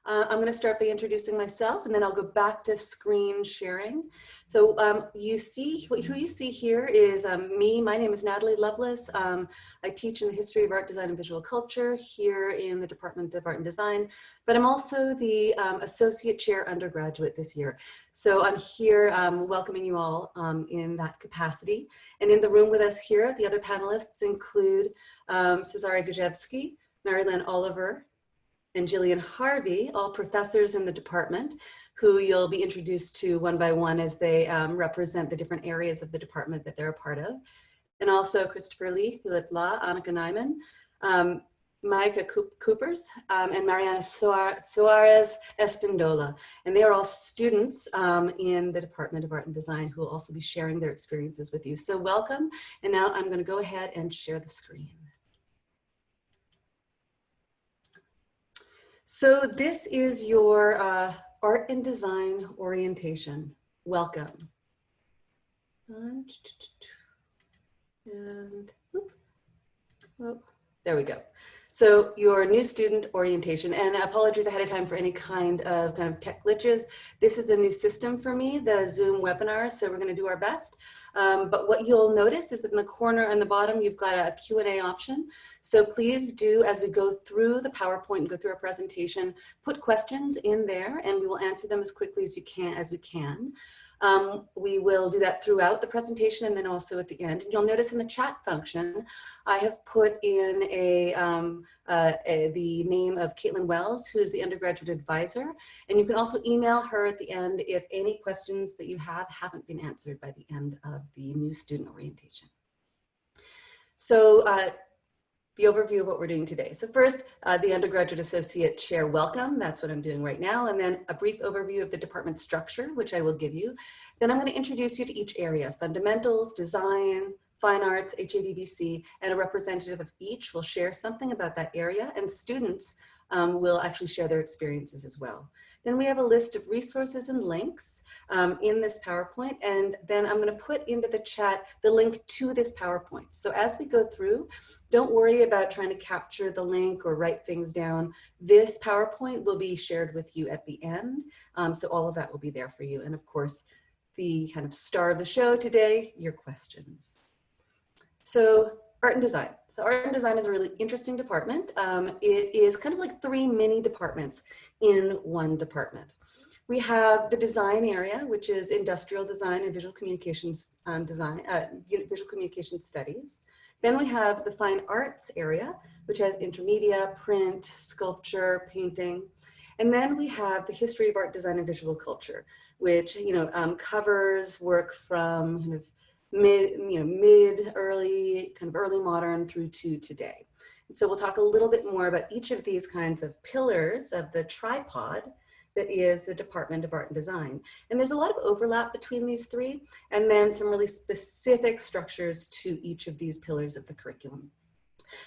I'm going to start by introducing myself, and then I'll go back to screen sharing. So who you see here is me. My name is Natalie Lovelace. I teach in the history of art, design, and visual culture here in the Department of Art and Design, but I'm also the Associate Chair undergraduate this year. So I'm here welcoming you all in that capacity. And in the room with us here, the other panelists include Cezary Gajewski, Marilyn Oliver, and Jillian Harvey, all professors in the department, who you'll be introduced to one by one as they represent the different areas of the department that they're a part of. And also Christopher Lee, Philip La, Annika Nyman, Micah Coopers, and Mariana Suarez Espindola. And they are all students in the Department of Art and Design who will also be sharing their experiences with you. So welcome. And now I'm going to go ahead and share the screen. So this is your art and design orientation. Welcome. And there we go. So your new student orientation, and apologies ahead of time for any kind of tech glitches. This is a new system for me, the Zoom webinar, so we're going to do our best. But what you'll notice is that in the corner on the bottom, you've got a Q&A option. So please do, as we go through the PowerPoint and go through our presentation, put questions in there and we will answer them as quickly as we can. We will do that throughout the presentation and then also at the end. And you'll notice in the chat function, I have put in the name of Caitlin Wells, who is the undergraduate advisor. And you can also email her at the end if any questions that you have haven't been answered by the end of the new student orientation. So the overview of what we're doing today. So first, the undergraduate associate chair welcome. That's what I'm doing right now. And then a brief overview of the department structure, which I will give you. Then I'm going to introduce you to each area: fundamentals, design, fine arts, HADVC, and a representative of each will share something about that area, and students will actually share their experiences as well. Then we have a list of resources and links in this PowerPoint, and then I'm going to put into the chat the link to this PowerPoint. So as we go through, don't worry about trying to capture the link or write things down. This PowerPoint will be shared with you at the end, so all of that will be there for you. And of course, the kind of star of the show today, your questions. So art and design. So art and design is a really interesting department. It is kind of like 3 mini departments in one department. We have the design area, which is industrial design and visual communications visual communications studies. Then we have the fine arts area, which has intermedia, print, sculpture, painting. And then we have the history of art, design, and visual culture, which covers work from kind of early modern through to today. And so we'll talk a little bit more about each of these kinds of pillars of the tripod that is the Department of Art and Design. And there's a lot of overlap between these three, and then some really specific structures to each of these pillars of the curriculum.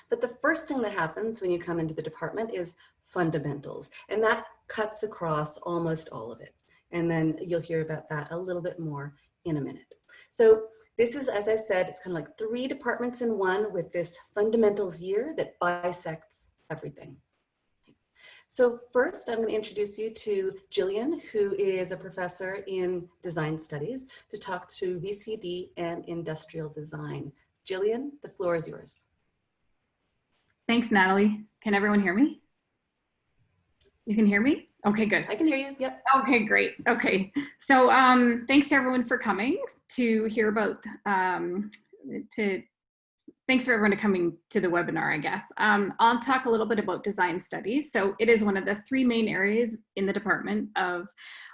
But the first thing that happens when you come into the department is fundamentals, and that cuts across almost all of it. And then you'll hear about that a little bit more in a minute. So this is, as I said, it's kind of like 3 departments in one with this fundamentals year that bisects everything. So first, I'm going to introduce you to Jillian, who is a professor in design studies, to talk through VCD and industrial design. Jillian, the floor is yours. Thanks, Natalie. Can everyone hear me? You can hear me? Okay, good. I can hear you, yep. Okay, great. Okay, so thanks to everyone for coming to hear about, thanks for everyone coming to the webinar, I guess. I'll talk a little bit about design studies. So it is one of the 3 main areas in the Department of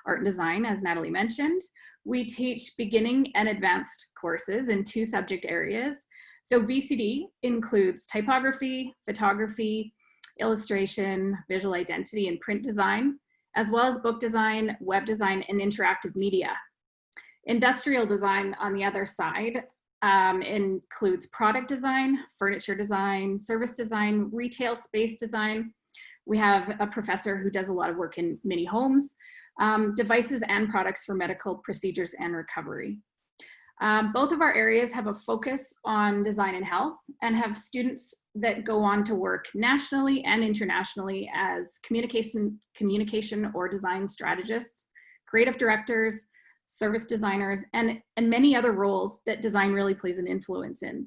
Art and Design, as Natalie mentioned. We teach beginning and advanced courses in 2 subject areas. So VCD includes typography, photography, illustration, visual identity, and print design, as well as book design, web design, and interactive media. Industrial design, on the other side, includes product design, furniture design, service design, retail space design. We have a professor who does a lot of work in mini homes, devices and products for medical procedures and recovery. Both of our areas have a focus on design and health and have students that go on to work nationally and internationally as communication or design strategists, creative directors, service designers, and many other roles that design really plays an influence in.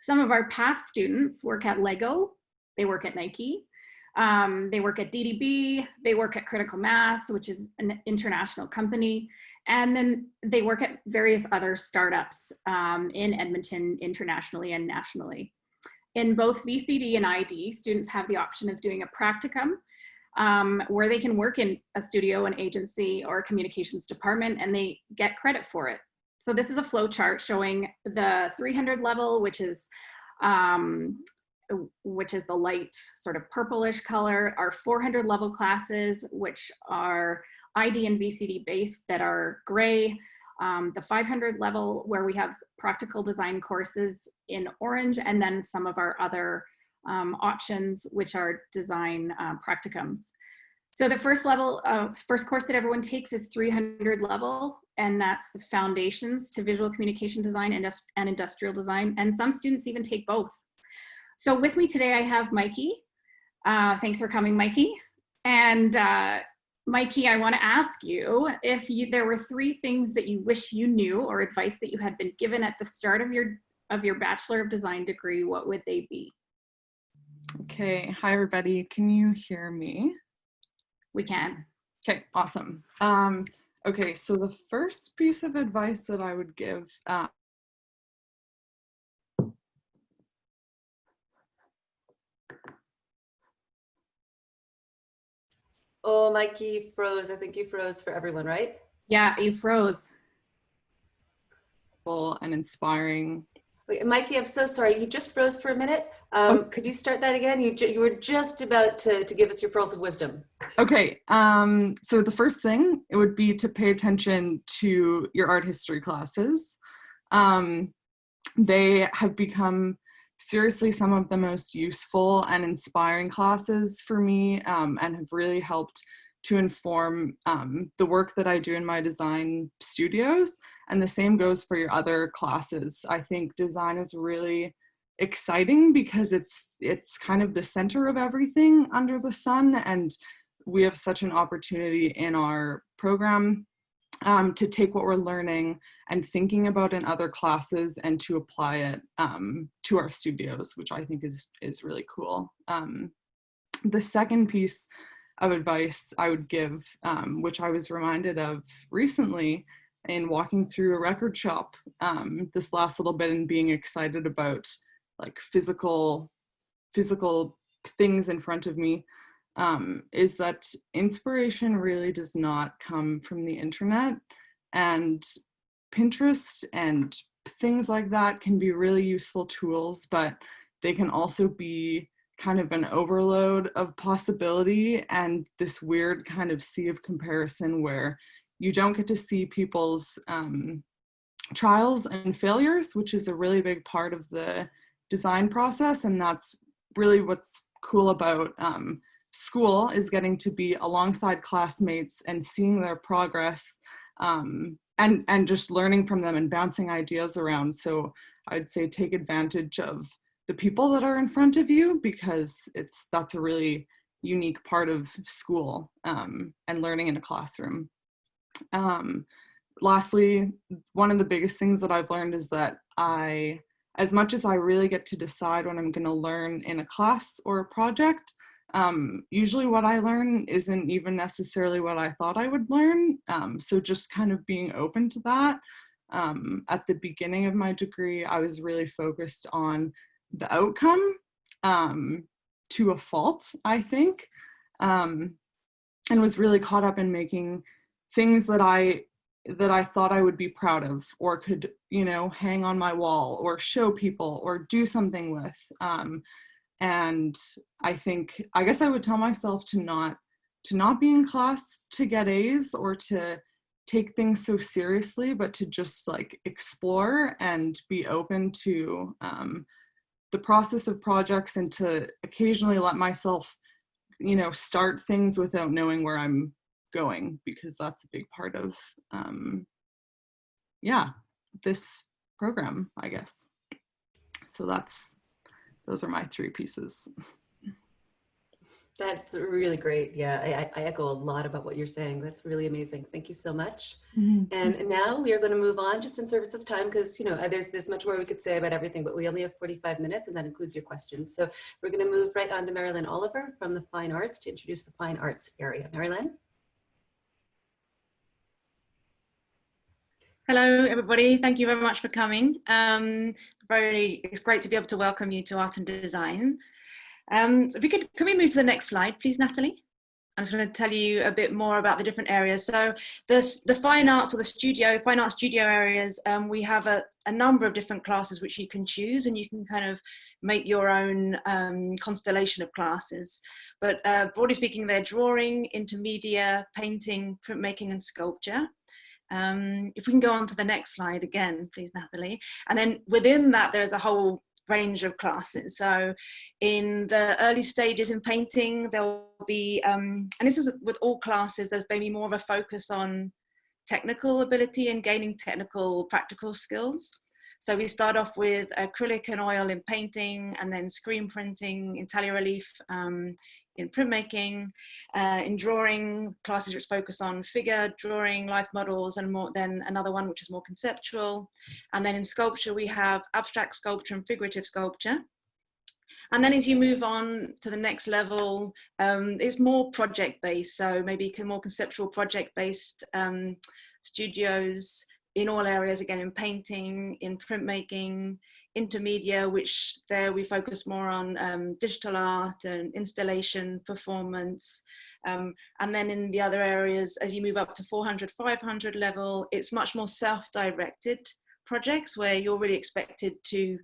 Some of our past students work at Lego, they work at Nike, they work at DDB, they work at Critical Mass, which is an international company, and then they work at various other startups in Edmonton internationally and nationally. In both VCD and ID, students have the option of doing a practicum where they can work in a studio, an agency, or a communications department, and they get credit for it. So this is a flow chart showing the 300 level, which is the light sort of purplish color, our 400 level classes, which are ID and VCD based, that are gray, the 500 level where we have practical design courses in orange, and then some of our other options, which are design practicums. So the first course that everyone takes is 300 level, and that's the foundations to visual communication design and industrial design. And some students even take both. So with me today, I have Mikey. Thanks for coming, Mikey. And Mikey, I want to ask you if there were 3 things that you wish you knew or advice that you had been given at the start of your Bachelor of Design degree, what would they be? Okay, hi everybody. Can you hear me? We can. Okay, awesome. Okay, so the first piece of advice that I would give, Oh, Mikey froze. I think you froze for everyone, right? Yeah, you froze. and inspiring. Wait, Mikey, I'm so sorry. You just froze for a minute. Could you start that again? You were just about to give us your pearls of wisdom. Okay, so the first thing, it would be to pay attention to your art history classes. They have become seriously some of the most useful and inspiring classes for me, and have really helped to inform the work that I do in my design studios. And the same goes for your other classes. I think design is really exciting because it's kind of the center of everything under the sun, and we have such an opportunity in our program to take what we're learning and thinking about in other classes and to apply it to our studios, which I think is really cool. The second piece of advice I would give, which I was reminded of recently in walking through a record shop this last little bit and being excited about like physical things in front of me, is that inspiration really does not come from the internet, and Pinterest and things like that can be really useful tools, but they can also be kind of an overload of possibility and this weird kind of sea of comparison where you don't get to see people's trials and failures, which is a really big part of the design process. And that's really what's cool about school, is getting to be alongside classmates and seeing their progress, and just learning from them and bouncing ideas around. So I'd say take advantage of the people that are in front of you, because that's a really unique part of school and learning in a classroom. Lastly, one of the biggest things that I've learned is that as much as I really get to decide what I'm going to learn in a class or a project, usually what I learn isn't even necessarily what I thought I would learn. So just kind of being open to that. At the beginning of my degree, I was really focused on the outcome to a fault, I think, and was really caught up in making things that I thought I would be proud of or could, hang on my wall or show people or do something with. And I guess I would tell myself to not be in class to get A's or to take things so seriously, but to just like explore and be open to the process of projects, and to occasionally let myself, start things without knowing where I'm going, because that's a big part of this program, I guess. So that's those are my 3 pieces. That's really great. Yeah, I echo a lot about what you're saying. That's really amazing. Thank you so much. And now we are going to move on just in service of time because, you know, there's much more we could say about everything, but we only have 45 minutes and that includes your questions. So we're going to move right on to Marilyn Oliver from the Fine Arts to introduce the Fine Arts area. Marilyn? Hello, everybody. Thank you very much for coming. It's great to be able to welcome you to Art and Design. So if we can we move to the next slide, please, Natalie? I'm just going to tell you a bit more about the different areas. So the fine arts or the fine art studio areas, we have a number of different classes which you can choose, and you can kind of make your own constellation of classes. But broadly speaking, they're drawing, intermedia, painting, printmaking, and sculpture. If we can go on to the next slide again, please, Natalie. And then within that, there's a whole range of classes. So in the early stages in painting, there'll be, and this is with all classes, there's maybe more of a focus on technical ability and gaining technical practical skills. So we start off with acrylic and oil in painting, and then screen printing, intaglio relief in printmaking, in drawing, classes which focus on figure drawing, life models, and more, then another one which is more conceptual. And then in sculpture, we have abstract sculpture and figurative sculpture. And then as you move on to the next level, it's more project-based, so maybe more conceptual project-based studios in all areas, again, in painting, in printmaking, intermedia, which there we focus more on digital art and installation, performance. And then in the other areas, as you move up to 400, 500 level, it's much more self-directed projects where you're really expected to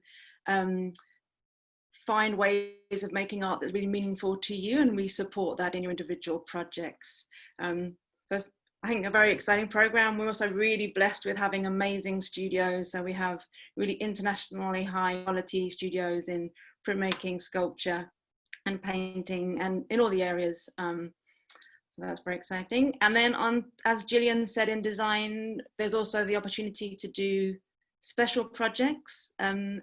find ways of making art that's really meaningful to you, and we support that in your individual projects. So it's, I think, a very exciting program. We're also really blessed with having amazing studios. So we have really internationally high quality studios in printmaking, sculpture, and painting, and in all the areas. So that's very exciting. And then on, as Gillian said, in design, there's also the opportunity to do special projects and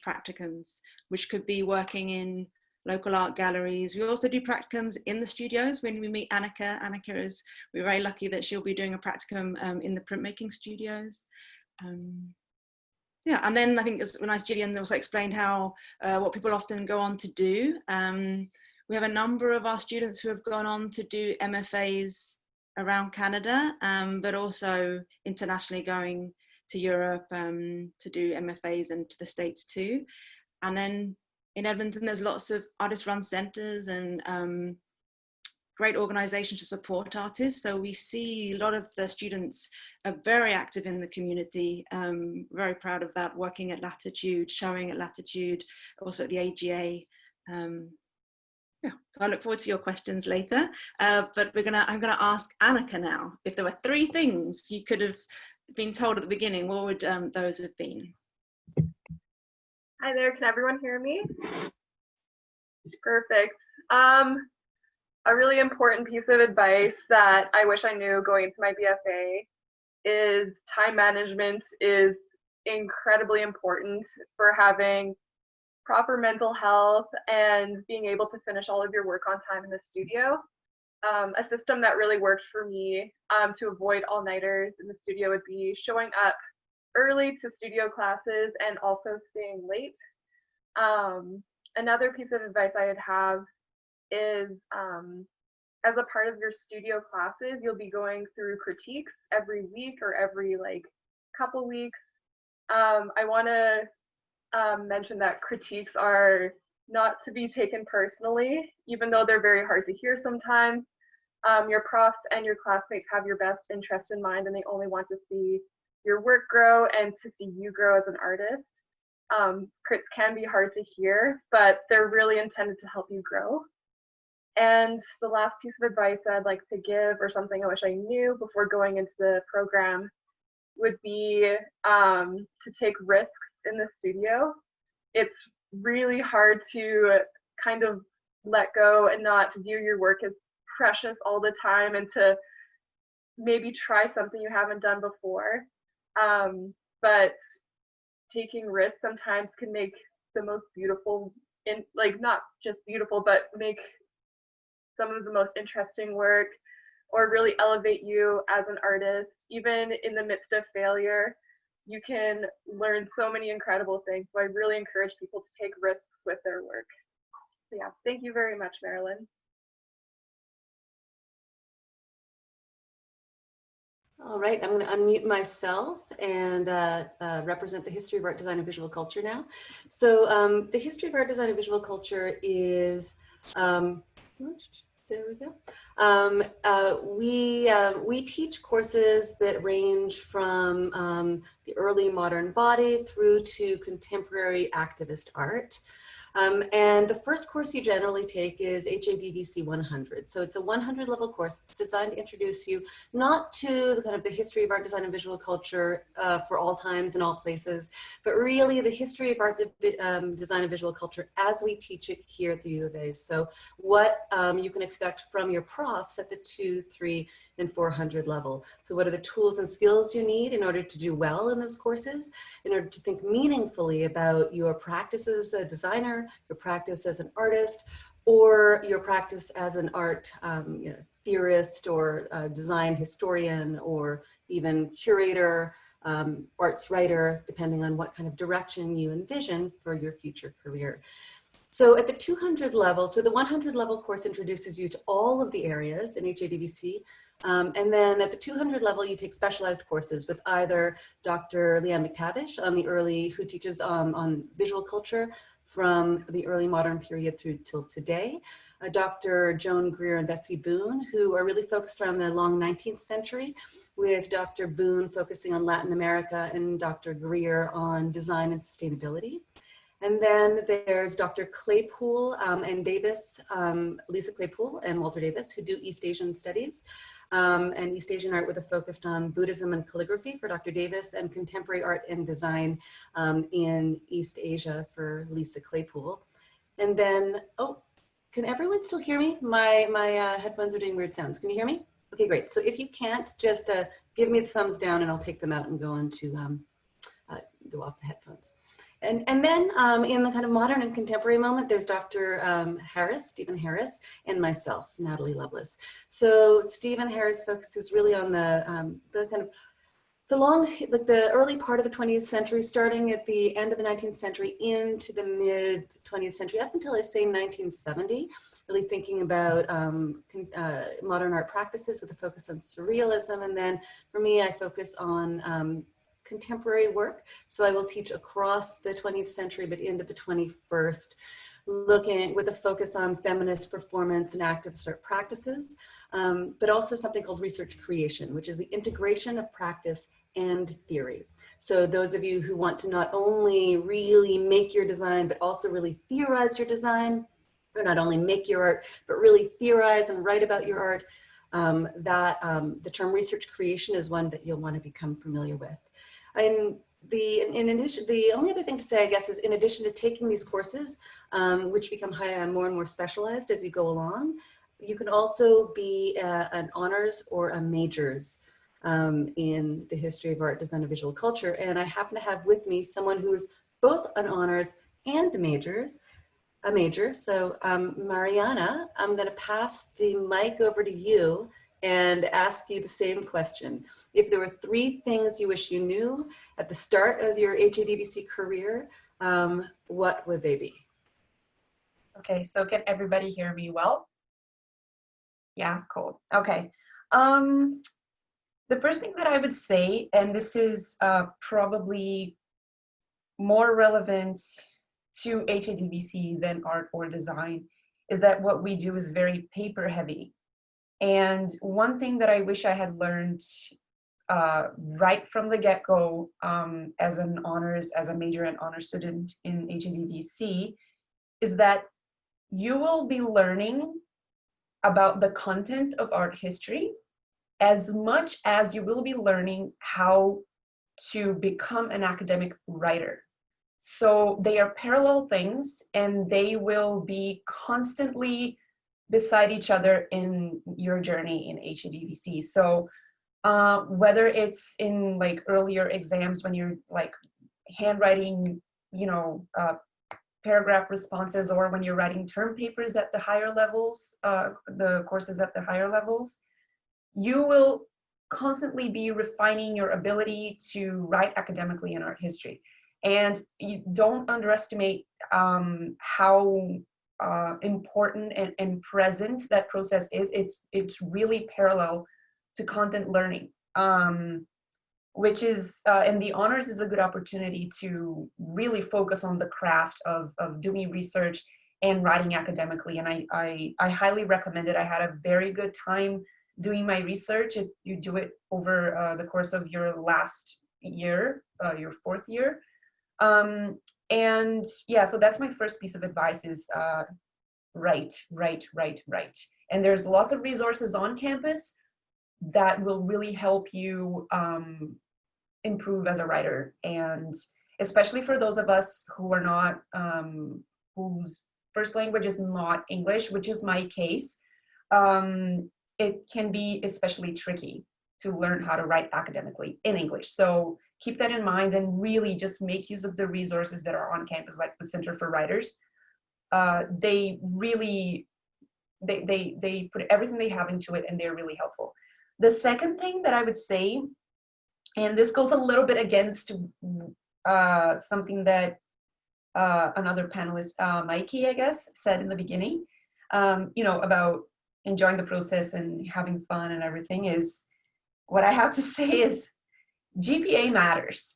practicums, which could be working in local art galleries. We also do practicums in the studios. When we meet Annika, we're very lucky that she'll be doing a practicum in the printmaking studios. Yeah, and then I think it's nice, Gillian also explained how, what people often go on to do. We have a number of our students who have gone on to do MFAs around Canada, but also internationally going to Europe to do MFAs and to the States too. And then in Edmonton, there's lots of artist-run centers and great organizations to support artists. So we see a lot of the students are very active in the community, very proud of that, working at Latitude, showing at Latitude, also at the AGA. Yeah, so I look forward to your questions later, but I'm gonna ask Annika now, if there were 3 things you could have been told at the beginning, what would those have been? Hi there, can everyone hear me? Perfect. A really important piece of advice that I wish I knew going into my BFA is time management is incredibly important for having proper mental health and being able to finish all of your work on time in the studio. A system that really worked for me to avoid all-nighters in the studio would be showing up early to studio classes and also staying late. Another piece of advice I would have is as a part of your studio classes, you'll be going through critiques every week or every couple weeks. I want to mention that critiques are not to be taken personally, even though they're very hard to hear sometimes. Your profs and your classmates have your best interest in mind, and they only want to see your work grow and to see you grow as an artist. Crits can be hard to hear, but they're really intended to help you grow. And the last piece of advice I'd like to give, or something I wish I knew before going into the program, would be to take risks in the studio. It's really hard to kind of let go and not view your work as precious all the time, and to maybe try something you haven't done before. But taking risks sometimes can make the most beautiful like not just beautiful, but make some of the most interesting work, or really elevate you as an artist. Even in the midst of failure, you can learn so many incredible things. So I really encourage people to take risks with their work. So yeah, thank you very much, Marilyn. All right, I'm going to unmute myself and represent the history of art, design, and visual culture now. So the history of art, design, and visual culture is, there we go. We teach courses that range from the early modern body through to contemporary activist art. And the first course you generally take is HADVC 100. So it's a 100 level course. It's designed to introduce you not to the kind of the history of art, design, and visual culture for all times and all places, but really the history of art, design, and visual culture as we teach it here at the U of A. So what you can expect from your profs at the 200, 300, and 400 level. So what are the tools and skills you need in order to do well in those courses, in order to think meaningfully about your practice as a designer, your practice as an artist, or your practice as an art theorist or design historian, or even curator, arts writer, depending on what kind of direction you envision for your future career. So at the 200 level, so the 100 level course introduces you to all of the areas in HADVC. And then at the 200 level, you take specialized courses with either Dr. Leanne McTavish on the early, who teaches on visual culture from the early modern period through till today, Dr. Joan Greer and Betsy Boone, who are really focused around the long 19th century, with Dr. Boone focusing on Latin America and Dr. Greer on design and sustainability. And then there's Dr. Claypool and Davis, Lisa Claypool and Walter Davis, who do East Asian studies and East Asian art with a focus on Buddhism and calligraphy for Dr. Davis, and contemporary art and design in East Asia for Lisa Claypool. And then, oh, can everyone still hear me? My headphones are doing weird sounds. Can you hear me? Okay, great. So if you can't, just give me the thumbs down and I'll take them out and go on to go off the headphones. And then in the kind of modern and contemporary moment, there's Dr. Harris, Stephen Harris, and myself, Natalie Lovelace. So Stephen Harris focuses really on the kind of the early part of the 20th century, starting at the end of the 19th century into the mid 20th century, up until I say 1970, really thinking about modern art practices with a focus on surrealism. And then for me, I focus on contemporary work. So I will teach across the 20th century, but into the 21st, looking with a focus on feminist performance and activist art practices, but also something called research creation, which is the integration of practice and theory. So those of you who want to not only really make your design, but also really theorize your design, or not only make your art, but really theorize and write about your art, the term research creation is one that you'll want to become familiar with. And in addition, the only other thing to say, I guess, is in addition to taking these courses, which become more and more specialized as you go along, you can also be an honors or a majors in the history of art, design, and visual culture. And I happen to have with me someone who is both an honors and a major. So Mariana, I'm going to pass the mic over to you and ask you the same question. If there were 3 things you wish you knew at the start of your HADVC career, what would they be? Okay, so can everybody hear me well? Yeah, cool. Okay. The first thing that I would say, and this is probably more relevant to HADVC than art or design, is that what we do is very paper heavy. And one thing that I wish I had learned right from the get-go as a major and honor student in HADVC is that you will be learning about the content of art history as much as you will be learning how to become an academic writer. So they are parallel things, and they will be constantly beside each other in your journey in HADVC. So whether it's in like earlier exams when you're like handwriting, paragraph responses, or when you're writing term papers at the higher levels, the courses at the higher levels, you will constantly be refining your ability to write academically in art history. And you don't underestimate how important and present that process is. It's really parallel to content learning, which is, and the honors is a good opportunity to really focus on the craft of doing research and writing academically. And I highly recommend it. I had a very good time doing my research. You do it over the course of your last year, your fourth year. And yeah, so that's my first piece of advice is write. And there's lots of resources on campus that will really help you improve as a writer. And especially for those of us who are not, whose first language is not English, which is my case, it can be especially tricky to learn how to write academically in English. So keep that in mind and really just make use of the resources that are on campus, like the Center for Writers. They really, they put everything they have into it, and they're really helpful. The second thing that I would say, and this goes a little bit against something that another panelist, Mikey, I guess, said in the beginning, you know, about enjoying the process and having fun and everything, is what I have to say is GPA matters.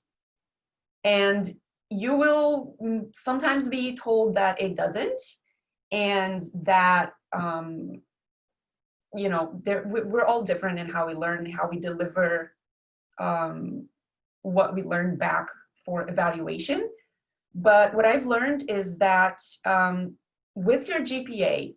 And you will sometimes be told that it doesn't, and that, you know, we're all different in how we learn, how we deliver what we learn back for evaluation. But what I've learned is that with your GPA,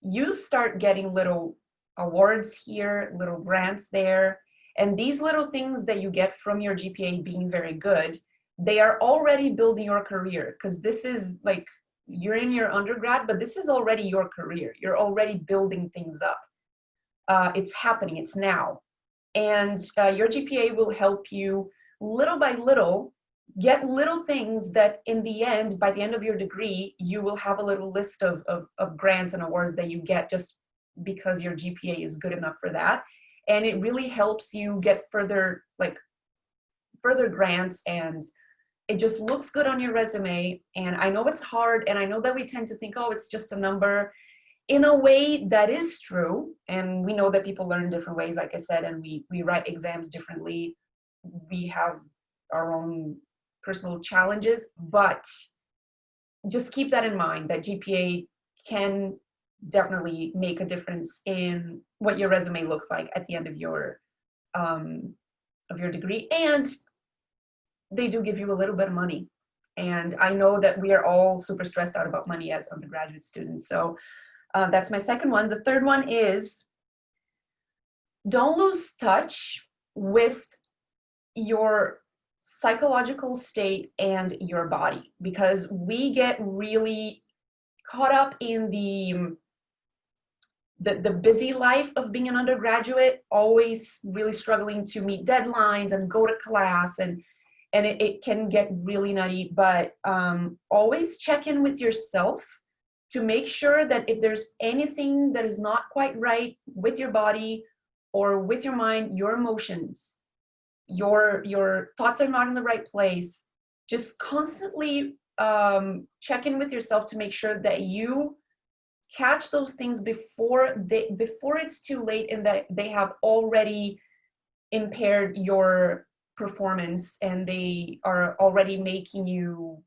you start getting little awards here, little grants there, and these little things that you get from your GPA being very good, they are already building your career, because this is like, you're in your undergrad, but this is already your career. You're already building things up. It's happening, it's now. And your GPA will help you little by little get little things that in the end, by the end of your degree, you will have a little list of grants and awards that you get just because your GPA is good enough for that. And it really helps you get further grants, and it just looks good on your resume. And I know it's hard, and I know that we tend to think, oh, it's just a number. In a way, that is true. And we know that people learn different ways, like I said, and we write exams differently. We have our own personal challenges, but just keep that in mind, that GPA can definitely make a difference in what your resume looks like at the end of your degree. And they do give you a little bit of money. And I know that we are all super stressed out about money as undergraduate students. So that's my second one. The third one is, don't lose touch with your psychological state and your body, because we get really caught up in the busy life of being an undergraduate, always really struggling to meet deadlines and go to class, and it can get really nutty. But always check in with yourself to make sure that if there's anything that is not quite right with your body or with your mind, your emotions, your thoughts are not in the right place, just constantly check in with yourself to make sure that you catch those things before it's too late, and that they have already impaired your performance, and they are already making you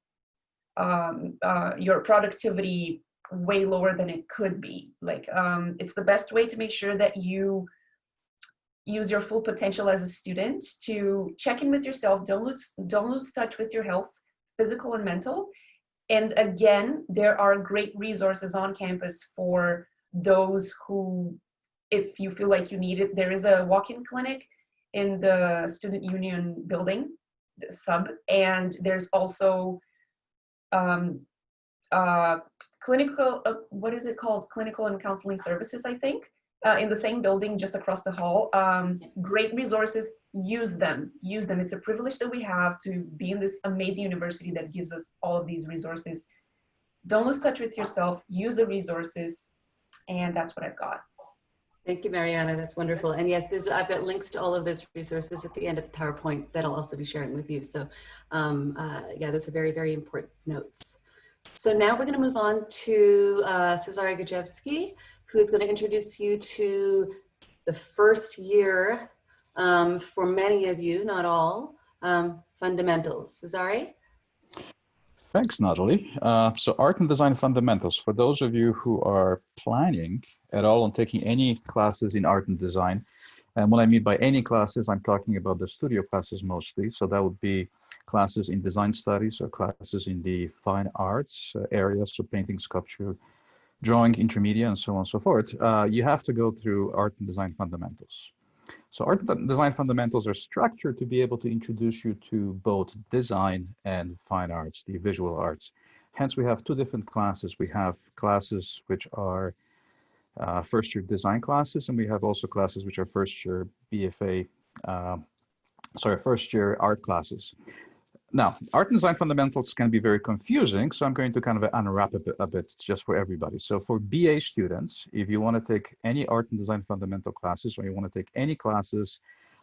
your productivity way lower than it could be. Like, it's the best way to make sure that you use your full potential as a student, to check in with yourself. Don't lose touch with your health, physical and mental. And again, there are great resources on campus for those who, if you feel like you need it. There is a walk-in clinic in the Student Union building, the sub, and there's also clinical, what is it called? Clinical and counseling services, I think, in the same building, just across the hall. Great resources, use them. It's a privilege that we have to be in this amazing university that gives us all of these resources don't lose touch with yourself, use the resources, and that's what I've got. Thank you, Mariana. That's wonderful. And yes, I've got links to all of those resources at the end of the PowerPoint that I'll also be sharing with you. So yeah, those are very, very important notes. So now we're going to move on to Cezary Gajewski, who is going to introduce you to the first year, for many of you, not all, fundamentals. Cezary? Thanks, Natalie. So art and design fundamentals, for those of you who are planning at all on taking any classes in art and design, and what I mean by any classes, I'm talking about the studio classes mostly. So that would be classes in design studies or classes in the fine arts areas, so painting, sculpture, drawing, intermedia, and so on and so forth. You have to go through art and design fundamentals. So art and design fundamentals are structured to be able to introduce you to both design and fine arts, the visual arts. Hence, we have two different classes. We have classes which are first year design classes, and we have also classes which are first year BFA, first year art classes. Now, art and design fundamentals can be very confusing, so I'm going to kind of unwrap a bit just for everybody. So for BA students, if you want to take any art and design fundamental classes, or you want to take any classes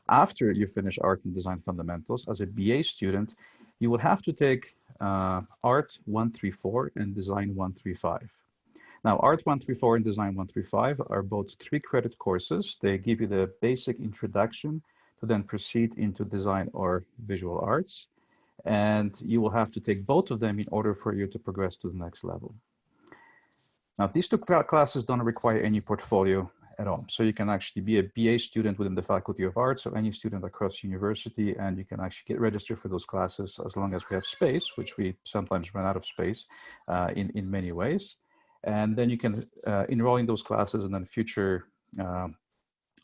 after you finish art and design fundamentals, as a BA student, you will have to take Art 134 and Design 135. Now, Art 134 and Design 135 are both 3-credit courses. They give you the basic introduction to then proceed into design or visual arts. And you will have to take both of them in order for you to progress to the next level. Now, these two classes don't require any portfolio at all. So you can actually be a BA student within the Faculty of Arts or any student across university, and you can actually get registered for those classes as long as we have space, which we sometimes run out of space in many ways. And then you can enroll in those classes, and then future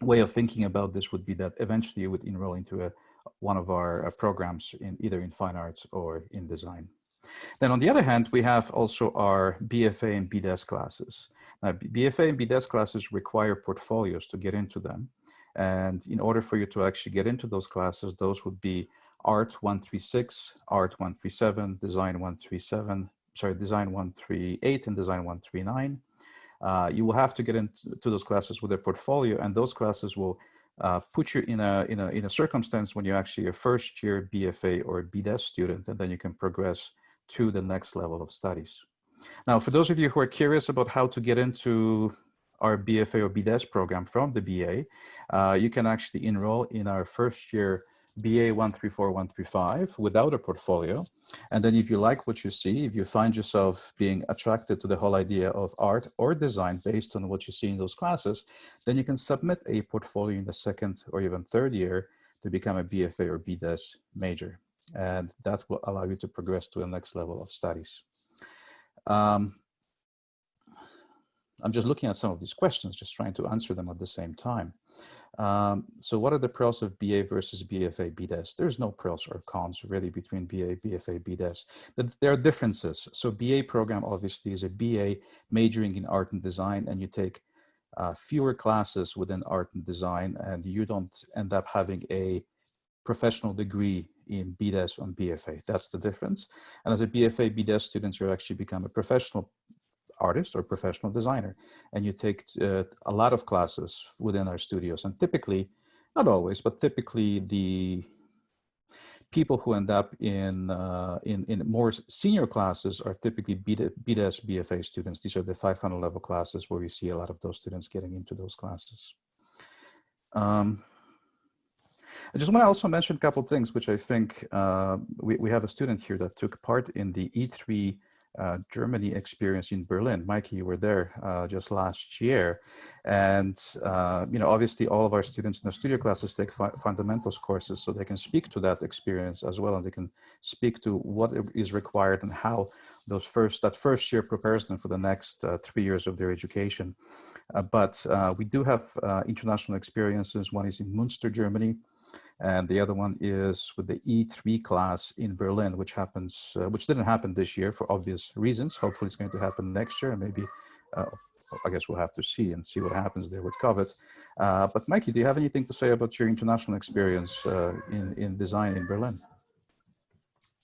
way of thinking about this would be that eventually you would enroll into one of our programs in either in fine arts or in design. Then on the other hand, we have also our BFA and BDES classes. Now, BFA and BDES classes require portfolios to get into them. And in order for you to actually get into those classes, those would be Art 136, Art 137, Design 137, Design 138 and Design 139. You will have to get into those classes with a portfolio, and those classes will put you in a circumstance when you're actually a first year BFA or BDES student, and then you can progress to the next level of studies. Now, for those of you who are curious about how to get into our BFA or BDES program from the BA, you can actually enroll in our first year BA 134, 135 without a portfolio. And then if you like what you see, if you find yourself being attracted to the whole idea of art or design based on what you see in those classes, then you can submit a portfolio in the second or even third year to become a BFA or BDES major. And that will allow you to progress to the next level of studies. I'm just looking at some of these questions, just trying to answer them at the same time. So what are the pros of BA versus BFA, BDES? There's no pros or cons really between BA, BFA, BDES. There are differences. So BA program obviously is a BA majoring in art and design, and you take fewer classes within art and design, and you don't end up having a professional degree in BDES on BFA. That's the difference. And as a BFA, BDES student, you actually become a professional artist or professional designer, and you take a lot of classes within our studios. And typically, not always, but typically the people who end up in more senior classes are typically BDES BFA students. These are the 500 level classes where we see a lot of those students getting into those classes. I just want to also mention a couple of things, which I think we have a student here that took part in the E3 Germany experience in Berlin. Mikey, you were there just last year. And, obviously all of our students in the studio classes take fundamentals courses, so they can speak to that experience as well. And they can speak to what is required and how that first year prepares them for the next 3 years of their education. But we do have international experiences. One is in Münster, Germany. And the other one is with the E3 class in Berlin, which didn't happen this year for obvious reasons. Hopefully it's going to happen next year, and maybe, I guess we'll have to see what happens there with COVID. But Mikey, do you have anything to say about your international experience in design in Berlin?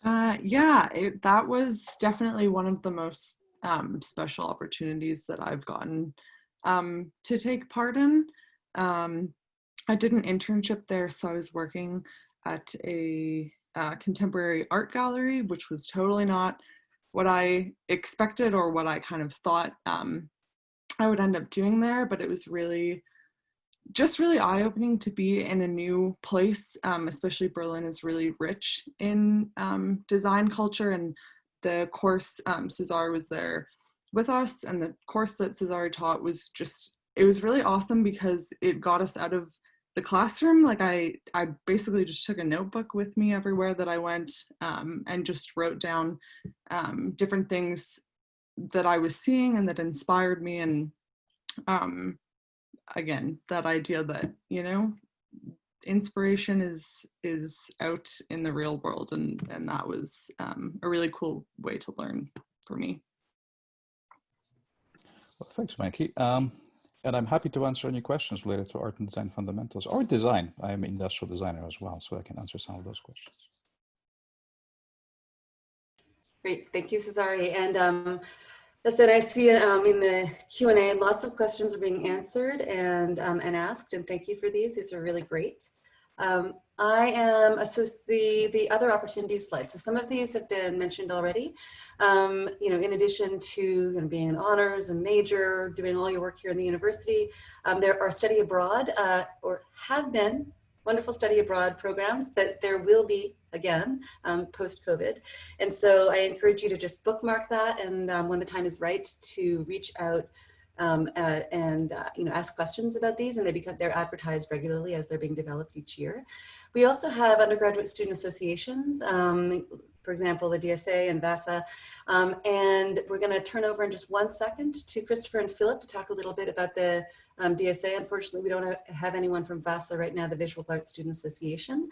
Yeah, that was definitely one of the most special opportunities that I've gotten to take part in. I did an internship there, so I was working at a contemporary art gallery, which was totally not what I expected or what I kind of thought I would end up doing there, but it was really eye-opening to be in a new place, especially Berlin is really rich in design culture, and the course, Cesar was there with us, and the course that Cesar taught was it was really awesome because it got us out of the classroom. Like I basically just took a notebook with me everywhere that I went, and just wrote down different things that I was seeing and that inspired me. And again, that idea that, you know, inspiration is out in the real world, and that was a really cool way to learn for me. Well, thanks, Mikey. And I'm happy to answer any questions related to art and design fundamentals or design. I'm an industrial designer as well, so I can answer some of those questions. Great, thank you, Cesare. And as I said, I see in the Q&A, lots of questions are being answered and asked, and thank you for these. These are really great. I am the other opportunities slide. So some of these have been mentioned already. You know, in addition to being an honors, a major, doing all your work here in the university, there are study abroad or have been wonderful study abroad programs that there will be again post-COVID. And so I encourage you to just bookmark that, and when the time is right, to reach out and you know, ask questions about these, and they're advertised regularly as they're being developed each year. We also have undergraduate student associations, for example, the DSA and VASA, and we're going to turn over in just 1 second to Christopher and Philip to talk a little bit about the DSA. Unfortunately, we don't have anyone from VASA right now, the Visual Arts Student Association,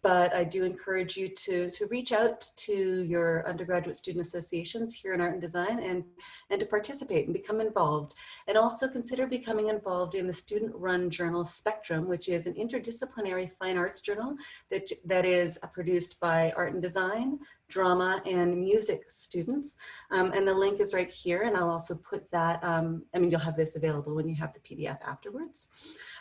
but I do encourage you to reach out to your undergraduate student associations here in art and design, and to participate and become involved. And also consider becoming involved in the student-run journal Spectrum, which is an interdisciplinary fine arts journal that is produced by art and design, drama, and music students. And the link is right here, and I'll also put that, I mean, you'll have this available when you have the PDF afterwards.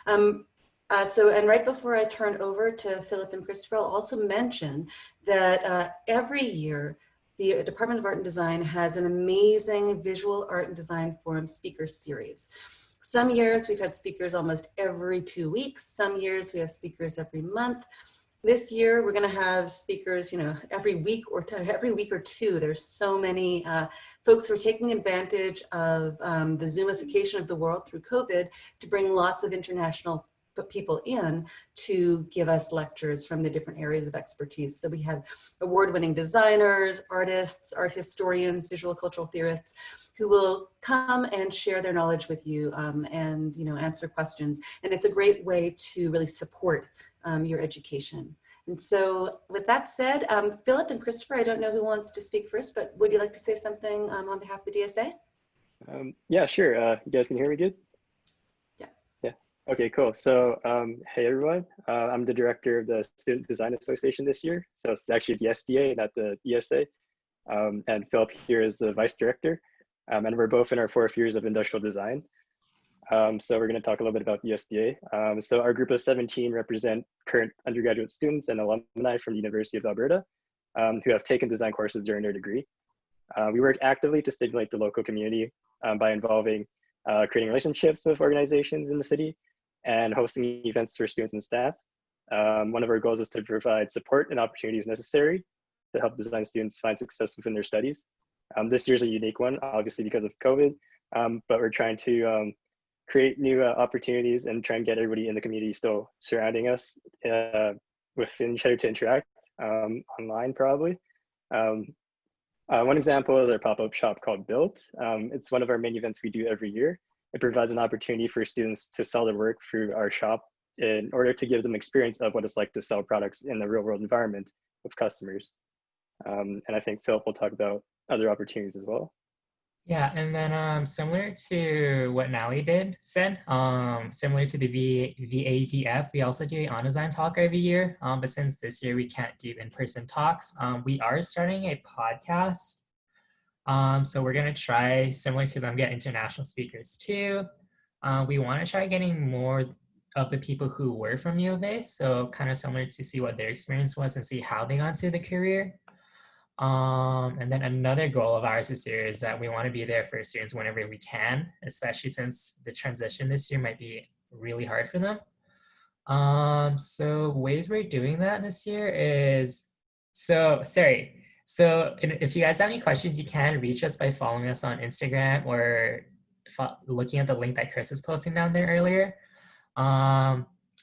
And right before I turn over to Philip and Christopher, I'll also mention that every year, the Department of Art and Design has an amazing Visual Art and Design Forum speaker series. Some years we've had speakers almost every 2 weeks. Some years we have speakers every month. This year we're going to have speakers, you know, every week or two. There's so many folks who are taking advantage of the Zoomification of the world through COVID to bring lots of international people in to give us lectures from the different areas of expertise. So we have award-winning designers, artists, art historians, visual cultural theorists who will come and share their knowledge with you, and, you know, answer questions. And it's a great way to really support your education. And so with that said, Philip and Christopher, I don't know who wants to speak first, but would you like to say something on behalf of the DSA? Yeah, sure. You guys can hear me good? Yeah. Okay, cool. So hey everyone, I'm the director of the Student Design Association this year. So it's actually the SDA, not the ESA. And Philip here is the vice director. And we're both in our 4th years of industrial design. So we're going to talk a little bit about the SDA. So our group of 17 represent current undergraduate students and alumni from the University of Alberta who have taken design courses during their degree. We work actively to stimulate the local community by involving creating relationships with organizations in the city and hosting events for students and staff. One of our goals is to provide support and opportunities necessary to help design students find success within their studies. This year's a unique one, obviously because of COVID, but we're trying to create new opportunities and try and get everybody in the community still surrounding us within each other to interact online probably. One example is our pop-up shop called Built. It's one of our main events we do every year. It provides an opportunity for students to sell their work through our shop in order to give them experience of what it's like to sell products in the real world environment with customers. And I think Philip will talk about other opportunities as well. Yeah, and then similar to what Natalie said, similar to the VADF, we also do an on-design talk every year. But since this year we can't do in-person talks, we are starting a podcast So we're going to try, similar to them, get international speakers too. We want to try getting more of the people who were from U of A, so kind of similar to see what their experience was and see how they got into the career. And then another goal of ours this year is that we want to be there for students whenever we can, especially since the transition this year might be really hard for them. So ways we're doing that this year is, so if you guys have any questions, you can reach us by following us on Instagram or looking at the link that Chris is posting down there earlier.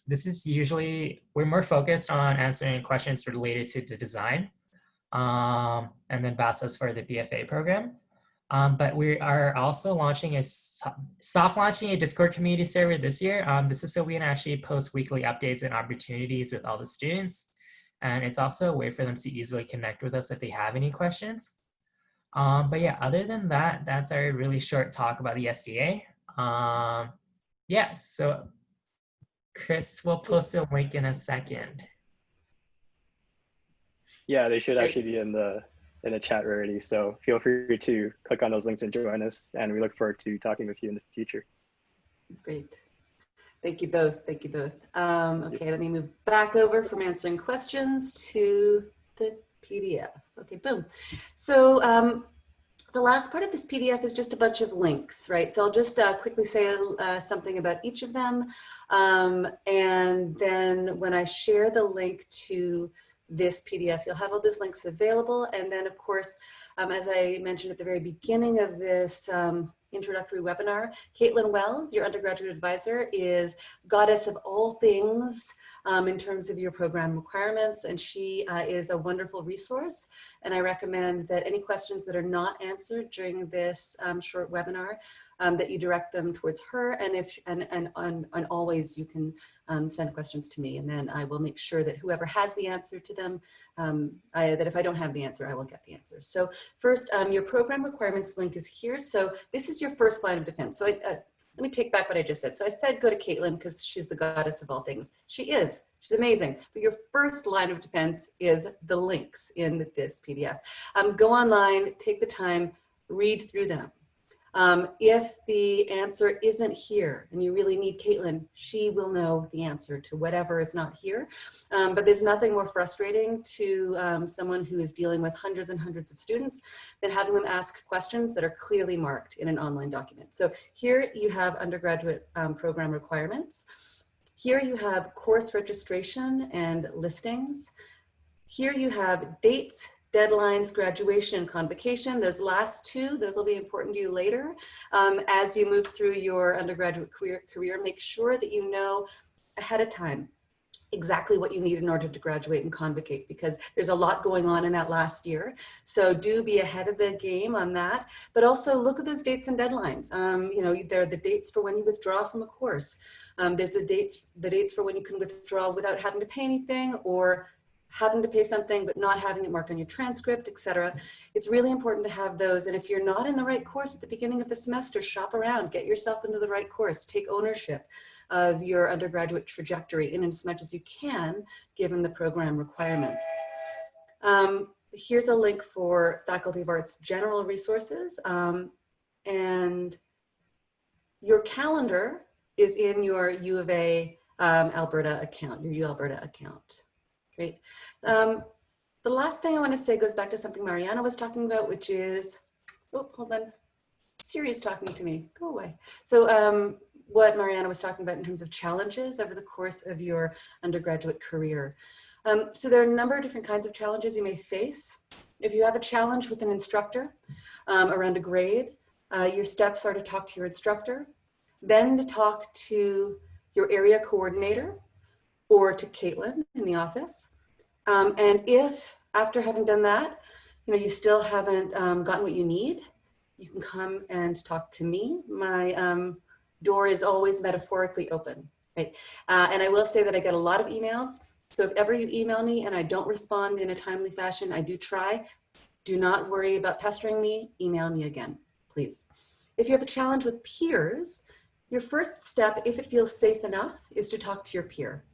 This is usually, we're more focused on answering questions related to the design, and then VASAs for the BFA program. But we are also launching soft launching a Discord community server this year. This is so we can actually post weekly updates and opportunities with all the students. And it's also a way for them to easily connect with us if they have any questions. But yeah, other than that, that's our really short talk about the SDA. Yeah, so Chris will post a link in a second. Yeah, they should actually be in the chat already. So feel free to click on those links and join us. And we look forward to talking with you in the future. Great. Thank you both. Thank you both. Okay, let me move back over from answering questions to the PDF. Okay, boom. So the last part of this PDF is just a bunch of links, right? So I'll just quickly say something about each of them. And then when I share the link to this PDF, you'll have all those links available. And then of course, as I mentioned at the very beginning of this introductory webinar, Caitlin Wells, your undergraduate advisor, is goddess of all things in terms of your program requirements, and she is a wonderful resource. And I recommend that any questions that are not answered during this short webinar, that you direct them towards her, and always you can send questions to me, and then I will make sure that whoever has the answer to them, that if I don't have the answer, I will get the answer. So first, your program requirements link is here. So this is your first line of defense. So let me take back what I just said. So I said go to Caitlin because she's the goddess of all things. She is. She's amazing. But your first line of defense is the links in this PDF. Go online, take the time, read through them. If the answer isn't here and you really need Caitlin, she will know the answer to whatever is not here. But there's nothing more frustrating to someone who is dealing with hundreds and hundreds of students than having them ask questions that are clearly marked in an online document. So here you have undergraduate program requirements. Here you have course registration and listings. Here you have dates, deadlines, graduation, and convocation. Those last two, those will be important to you later. As you move through your undergraduate career, make sure that you know ahead of time exactly what you need in order to graduate and convocate, because there's a lot going on in that last year. So do be ahead of the game on that, but also look at those dates and deadlines. You know, there are the dates for when you withdraw from a course. There's the dates for when you can withdraw without having to pay anything, or having to pay something but not having it marked on your transcript, etc. It's really important to have those. And if you're not in the right course at the beginning of the semester, shop around, get yourself into the right course, take ownership of your undergraduate trajectory in as much as you can, given the program requirements. Here's a link for Faculty of Arts general resources. And your calendar is in your U of A Alberta account, your ualberta account. Great. The last thing I want to say goes back to something Mariana was talking about, which is, oh, hold on, Siri is talking to me, go away. So what Mariana was talking about in terms of challenges over the course of your undergraduate career. So there are a number of different kinds of challenges you may face. If you have a challenge with an instructor around a grade, your steps are to talk to your instructor, then to talk to your area coordinator, or to Caitlin in the office. And if after having done that, you know, you still haven't gotten what you need, you can come and talk to me. My door is always metaphorically open, right? And I will say that I get a lot of emails. So if ever you email me and I don't respond in a timely fashion, I do try. Do not worry about pestering me, email me again, please. If you have a challenge with peers, your first step, if it feels safe enough, is to talk to your peer.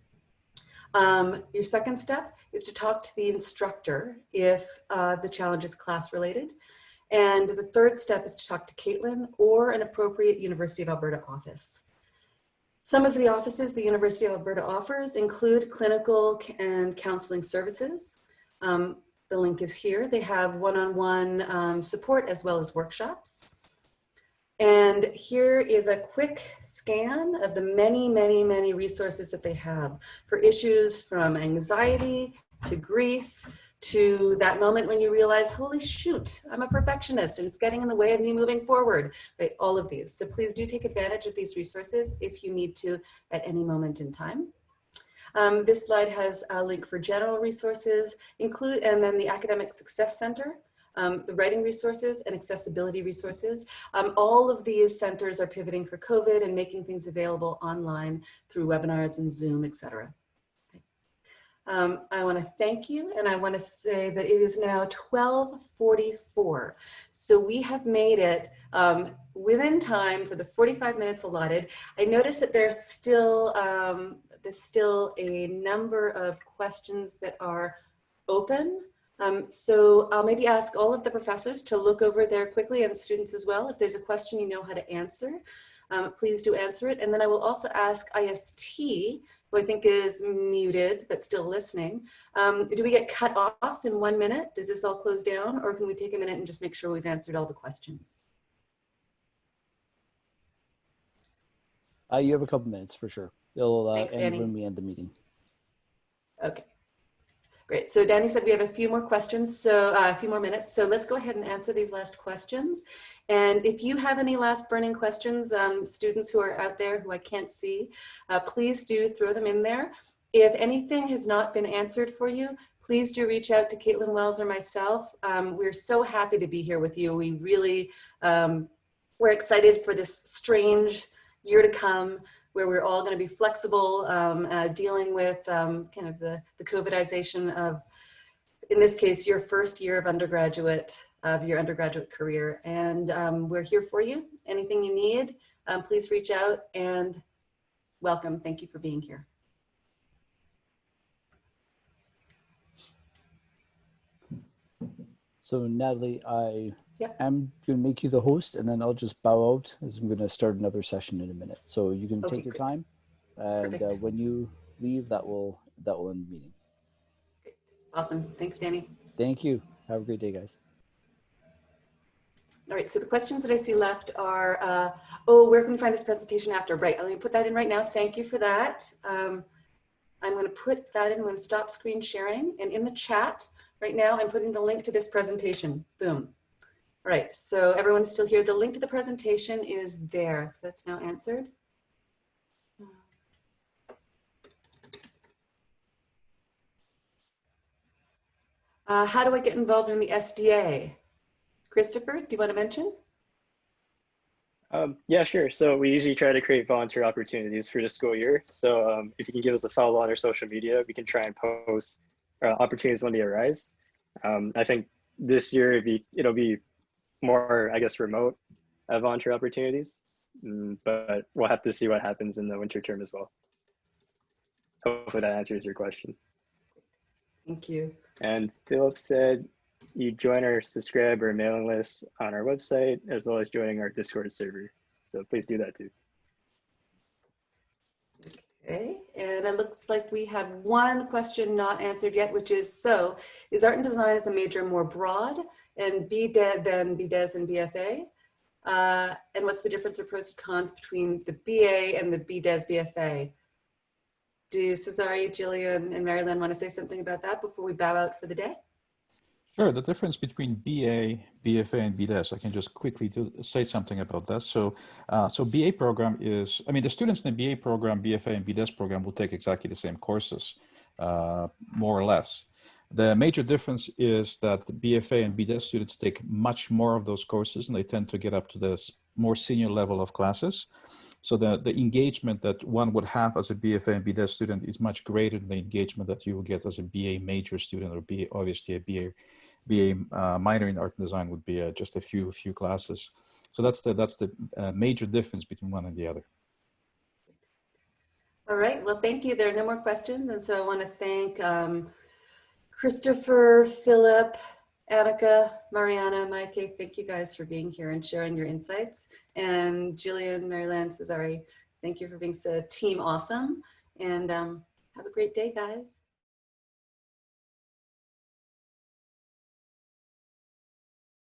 Your second step is to talk to the instructor if the challenge is class related. And the third step is to talk to Caitlin or an appropriate University of Alberta office. Some of the offices the University of Alberta offers include clinical and counseling services. The link is here. They have one-on-one support as well as workshops. And here is a quick scan of the many, many, many resources that they have for issues from anxiety to grief to that moment when you realize, holy shoot, I'm a perfectionist and it's getting in the way of me moving forward, right? All of these. So please do take advantage of these resources if you need to at any moment in time. This slide has a link for general resources, and then the Academic Success Center, the writing resources and accessibility resources. All of these centers are pivoting for COVID and making things available online through webinars and Zoom, etc. I want to thank you, and I want to say that it is now 12:44. So we have made it within time for the 45 minutes allotted. I noticed that there's still a number of questions that are open. So I'll maybe ask all of the professors to look over there quickly, and students as well. If there's a question you know how to answer, please do answer it. And then I will also ask IST, who I think is muted but still listening. Do we get cut off in 1 minute? Does this all close down, or can we take a minute and just make sure we've answered all the questions? You have a couple minutes for sure. It'll Thanks, end Danny. when we end the meeting. Okay, great. So Danny said we have a few more questions, so a few more minutes. So let's go ahead and answer these last questions. And if you have any last burning questions, students who are out there who I can't see, please do throw them in there. If anything has not been answered for you, please do reach out to Caitlin Wells or myself. We're so happy to be here with you. We really, we're excited for this strange year to come, where we're all going to be flexible, dealing with kind of the COVIDization of, in this case, your first year of your undergraduate career. And we're here for you. Anything you need, please reach out, and welcome. Thank you for being here. So Natalie, I Yep. am going to make you the host, and then I'll just bow out as I'm going to start another session in a minute. So you can Okay, take your great. time, and Perfect. when you leave, that will end the meeting. Great. Awesome. Thanks, Danny. Thank you. Have a great day, guys. All right, so the questions that I see left are, oh, where can we find this presentation after? Right, let me put that in right now. Thank you for that. I'm going to put that in. I'm going to stop screen sharing. And in the chat right now, I'm putting the link to this presentation. Boom. All right, so everyone's still here. The link to the presentation is there. So that's now answered. How do I get involved in the SDA? Christopher, do you want to mention? Yeah, sure. So we usually try to create volunteer opportunities for the school year. So if you can give us a follow on our social media, we can try and post opportunities when they arise. I think this year it'll be more, I guess, remote volunteer opportunities, but we'll have to see what happens in the winter term as well. Hopefully that answers your question. Thank you. And Philip said you join our subscribe or mailing list on our website, as well as joining our Discord server. So please do that too. Okay, and it looks like we have one question not answered yet, which is, so is art and design as a major more broad and BDES than BDES and BFA? And what's the difference or pros and cons between the BA and the BDES BFA? Do Cesare, Jillian, and Marilyn want to say something about that before we bow out for the day? Sure. The difference between BA, BFA, and BDES, I can just quickly say something about that. So, BA program is, I mean, the students in the BA program, BFA, and BDES program will take exactly the same courses, more or less. The major difference is that the BFA and BDES students take much more of those courses, and they tend to get up to this more senior level of classes. So the engagement that one would have as a BFA and BDES student is much greater than the engagement that you will get as a BA major student, or obviously a BA minor in art and design would be just a few classes. So that's the major difference between one and the other. All right, well, thank you. There are no more questions. And so I want to thank Christopher, Philip, Annika, Mariana, Mikey, thank you guys for being here and sharing your insights. And Jillian, Maryland, Cesare, thank you for being so team awesome. And have a great day, guys.